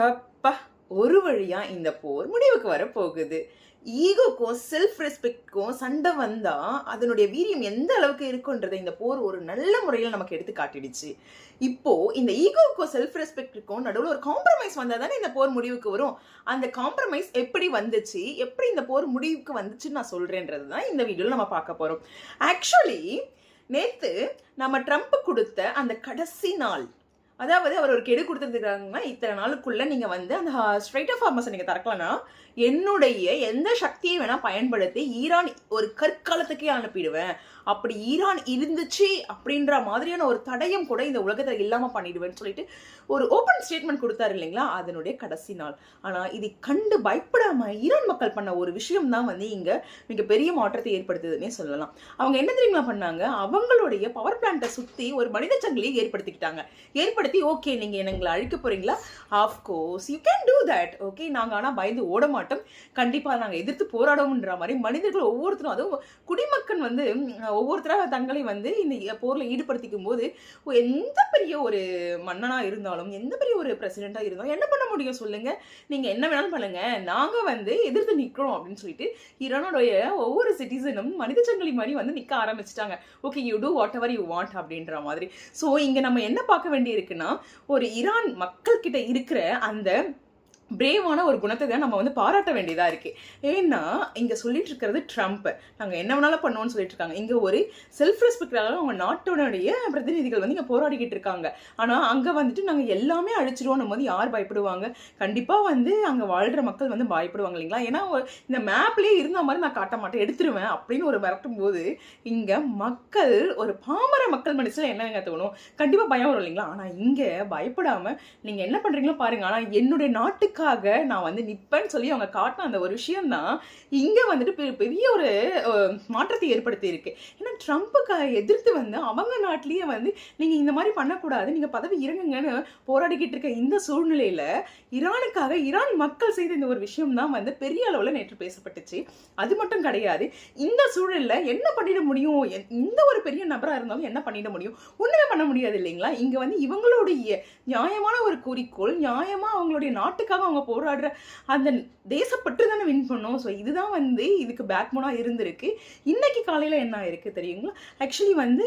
அப்பா, ஒரு வழியா இந்த போர் முடிவுக்கு வரப்போகுது. ஈகோக்கும் செல்ஃப் ரெஸ்பெக்ட்க்கும் சண்டை வந்தா அதனுடைய வீரியம் எந்த அளவுக்கு இருக்குன்றதை இந்த போர் ஒரு நல்ல முறையில் நமக்கு எடுத்து காட்டிடுச்சு. இப்போ இந்த ஈகோக்கும் செல்ஃப் ரெஸ்பெக்டுக்கும் நடுவில் ஒரு காம்ப்ரமைஸ் வந்தா தானே இந்த போர் முடிவுக்கு வரும். அந்த காம்ப்ரமைஸ் எப்படி வந்துச்சு, எப்படி இந்த போர் முடிவுக்கு வந்துச்சுன்னு நான் சொல்றேன்றது தான் இந்த வீடியோவில் நம்ம பார்க்க போறோம். ஆக்சுவலி நேத்து நம்ம ட்ரம்ப் கொடுத்த அந்த கடைசி நாள், அதாவது அவர் ஒரு கெடு கொடுத்துருக்காங்கன்னா, இத்தனை நாளுக்குள்ள நீங்க வந்து அந்த ஸ்ட்ரைட் ஆஃப் ஹார்மஸை நீங்க திறக்கலன்னா என்னுடைய எந்த சக்தியை வேணா பயன்படுத்தி ஈரான் ஒரு கற்காலத்துக்கே அனுப்பிடுவேன், அப்படி ஈரான் இருந்துச்சு அப்படின்ற மாதிரியான ஒரு தடயம் கூட இந்த உலகத்தில் இல்லாம பண்ணிடுவேன்னு சொல்லிட்டு ஒரு ஓப்பன் ஸ்டேட்மெண்ட் கொடுத்தாரு இல்லைங்களா, அதனுடைய கடைசி நாள். ஆனா இதை கண்டு பயப்படாம ஈரான் மக்கள் பண்ண ஒரு விஷயம் தான் வந்து இங்க மிகப்பெரிய மாற்றத்தை ஏற்படுத்துதுன்னே சொல்லலாம். அவங்க என்ன தெரியுமா பண்ணாங்க, அவங்களுடைய பவர் பிளான்ட்டை சுத்தி ஒரு மனித சங்கிலியை ஏற்படுத்திக்கிட்டாங்க. ஏற்படுத்தி ஓகே நீங்க எங்களை அழிக்க போறீங்களா, of course you can do that, okay நாங்க ஆனா பயந்து ஓட மாட்டோம், கண்டிப்பா நாங்க எதிர்த்து போராடுவோம்ன்ற மாதிரி மனிதர்கள் ஒவ்வொருத்தரும், அதுவும் குடிமக்கள் வந்து ஒவ்வொருத்தராக தங்களை வந்து இந்த போர்ல ஈடுபடுத்திக்கும் போது எந்த பெரிய ஒரு மன்னனா இருந்தாலும், எந்த பெரிய ஒரு பிரசிடென்டா இருந்தாலும் என்ன பண்ண முடியும் சொல்லுங்க, நீங்க என்ன வேணாலும் பண்ணுங்க, நாங்க வந்து எதிர்த்து நிக்கிறோம் அப்படின்னு சொல்லிட்டு ஈரானுடைய ஒவ்வொரு சிட்டிசனும் மனித சங்கிலி மாதிரி வந்து நிக்க ஆரம்பிச்சிட்டாங்க. Okay you do whatever you want அப்படின்ற மாதிரி. ஸோ இங்க நம்ம என்ன பார்க்க வேண்டி இருக்குன்னா, ஒரு ஈரான் மக்கள் கிட்ட இருக்கிற அந்த பிரேவான ஒரு குணத்தை தான் நம்ம வந்து பாராட்ட வேண்டியதா இருக்கு. ஏன்னா இங்க சொல்லிட்டு இருக்கிறது ட்ரம்ப் நாங்க என்ன வேணாலும் பண்ணுவோம்னு சொல்லிட்டு இருக்காங்க. இங்க ஒரு செல்ஃப் ரெஸ்பெக்டாக அவங்க நாட்டோடைய பிரதிநிதிகள் வந்து இங்க போராடிக்கிட்டு இருக்காங்க. ஆனா அங்க வந்துட்டு நாங்க எல்லாமே அழிச்சிருவோம் போது யார் பயப்படுவாங்க? கண்டிப்பா வந்து அங்க வாழ்ற மக்கள் வந்து பயப்படுவாங்க இல்லைங்களா. ஏன்னா இந்த மேப்லயே இருந்த மாதிரி நான் காட்ட மாட்டேன், எடுத்துருவேன் அப்படின்னு ஒரு மிரட்டும் போது இங்க மக்கள், ஒரு பாமர மக்கள் மனசுல என்னங்க தோணும், கண்டிப்பா பயம் வரும் இல்லைங்களா. ஆனா இங்க பயப்படாம நீங்க என்ன பண்றீங்களோ பாருங்க, ஆனா என்னுடைய நாட்டுக்கு நான் வந்து நிப்பேன்னு சொல்லி அவங்க காட்டின அந்த ஒரு விஷயம் தான் இங்க வந்துட்டு பெரிய ஒரு மாற்றத்தை ஏற்படுத்தி இருக்கு. ஏன்னா ட்ரம்ப்புக்கு எதிர்த்து வந்து அவங்க நாட்டிலேயே வந்து நீங்க இந்த மாதிரி பண்ணக்கூடாது, நீங்க பதவி இறங்குங்கன்னு போராடிக்கிட்டு இருக்க இந்த சூழ்நிலையில ஈரானுக்காக ஈரான் மக்கள் செய்த இந்த ஒரு விஷயம் தான் வந்து பெரிய அளவுல நேற்று பேசப்பட்டுச்சு. அது மட்டும் கிடையாது, இந்த சூழல்ல என்ன பண்ணிட முடியும், இந்த ஒரு பெரிய நபரா இருந்தாலும் என்ன பண்ணிட முடியும், ஒண்ணுமே பண்ண முடியாது இல்லைங்களா. இங்க வந்து இவங்களுடைய நியாயமான ஒரு குறிக்கோள், நியாயமா அவங்களுடைய நாட்டுக்காக அவங்க போராடுற அந்த தேசப்பற்று தானே வின் பண்ணோம். ஸோ இதுதான் வந்து இதுக்கு பேக்போனா இருந்திருக்கு. இன்னைக்கு காலையில என்ன ஆயிருக்கு தெரியுங்களா, ஆக்சுவலி வந்து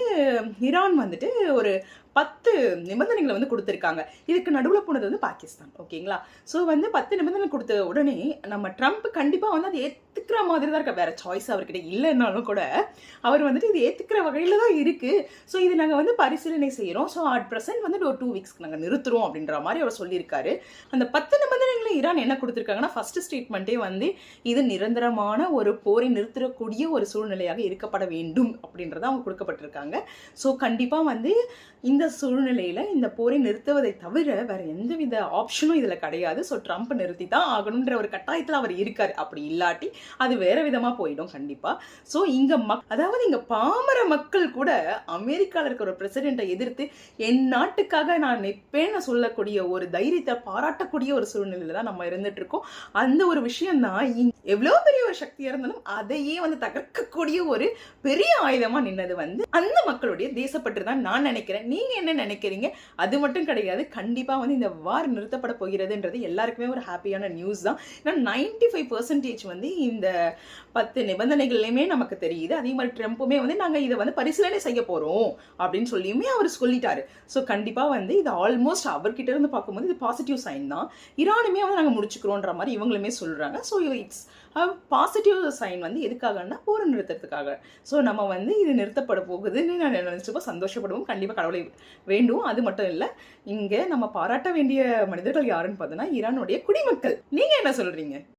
ஈரான் வந்துட்டு ஒரு 10 நிபந்தனைகளை வந்து கொடுத்துருக்காங்க. இதுக்கு நடுவில் போனது வந்து பாகிஸ்தான், ஓகேங்களா. ஸோ வந்து 10 நிபந்தனை கொடுத்த உடனே நம்ம ட்ரம்ப் கண்டிப்பாக வந்து அதை ஏற்றுக்கிற மாதிரி தான் இருக்க, வேற சாய்ஸ் அவர்கிட்ட இல்லைன்னாலும் கூட அவர் வந்துட்டு இது ஏற்றுக்கிற வகையில் தான் இருக்கு. ஸோ இது நாங்கள் வந்து பரிசீலனை செய்கிறோம், ஸோ அட் ப்ரெசென்ட் வந்து ஒரு 2 வீக்ஸ்க்கு நாங்கள் நிறுத்துறோம் அப்படின்ற மாதிரி அவர் சொல்லியிருக்காரு. அந்த 10 நிபந்தனைகளை ஈரான் என்ன கொடுத்துருக்காங்கன்னா, ஃபர்ஸ்ட் ஸ்டேட்மெண்ட்டே வந்து இது நிரந்தரமான ஒரு போரை நிறுத்தக்கூடிய ஒரு சூழ்நிலையாக இருக்கப்பட வேண்டும் அப்படின்றத அவங்க கொடுக்கப்பட்டிருக்காங்க. ஸோ கண்டிப்பாக வந்து இந்த சூழ்நிலையில இந்த போரை நிறுத்துவதை தவிர வேற எந்தவித ஆப்ஷனும் இதுல கிடையாது. ஸோ ட்ரம்ப் நிறுத்தி தான் ஆகணும்ன்ற ஒரு கட்டாயத்தில் அவர் இருக்காரு. அப்படி இல்லாட்டி அது வேற விதமா போயிடும் கண்டிப்பா. ஸோ இங்க அதாவது இங்க பாமர மக்கள் கூட அமெரிக்கால இருக்கிற ஒரு பிரசிடென்ட்டை எதிர்த்து என் நாட்டுக்காக நான் நிற்பேன்னு சொல்லக்கூடிய ஒரு தைரியத்தை பாராட்டக்கூடிய ஒரு சூழ்நிலையில தான் நம்ம இருந்துட்டு இருக்கோம். அந்த ஒரு விஷயம் தான் எவ்வளவு பெரிய ஒரு சக்தியா இருந்தாலும் அதையே வந்து தகர்க்கக்கூடிய ஒரு பெரிய ஆயுதமா நின்னது வந்து அந்த மக்களுடைய தேசப்பற்று தான் நான் நினைக்கிறேன். நீங்க என்ன நினைக்கிறீங்க? அது மட்டும் கிடையாது, கண்டிப்பா வந்து இந்த வார் நிறுத்தப்பட போகிறதுன்றது எல்லாருக்குமே ஒரு ஹாப்பியான நியூஸ் தான். ஏன்னா 95% வந்து இந்த 10 நிபந்தனைகள்லையுமே நமக்கு தெரியுது. அதே மாதிரி ட்ரம்ப்புமே வந்து நாங்க இதை வந்து பரிசீலனை செய்ய போறோம் அப்படின்னு சொல்லியுமே அவர் சொல்லிட்டாரு. ஸோ கண்டிப்பா வந்து இது ஆல்மோஸ்ட் அவர்கிட்ட இருந்து பார்க்கும்போது இது பாசிட்டிவ் சைன் தான். ஈரானுமே வந்து நாங்க முடிச்சுக்கிறோன்ற மாதிரி இவங்களுமே சொல்றாங்க. ஸோ இட்ஸ் பாசிட்டிவ் சைன் வந்து எதுக்காகன்னா போரை நிறுத்துறதுக்காக. ஸோ நம்ம வந்து இது நிறுத்தப்பட போகுதுன்னு நான் நினைச்சப்போ சந்தோஷப்படுவோம். கண்டிப்பாக கடவுளை வேண்டும். அது மட்டும் இல்லை, இங்கே நம்ம பாராட்ட வேண்டிய மனிதர்கள் யாருன்னு பார்த்தோன்னா ஈரானுடைய குடிமக்கள். நீங்க என்ன சொல்றீங்க?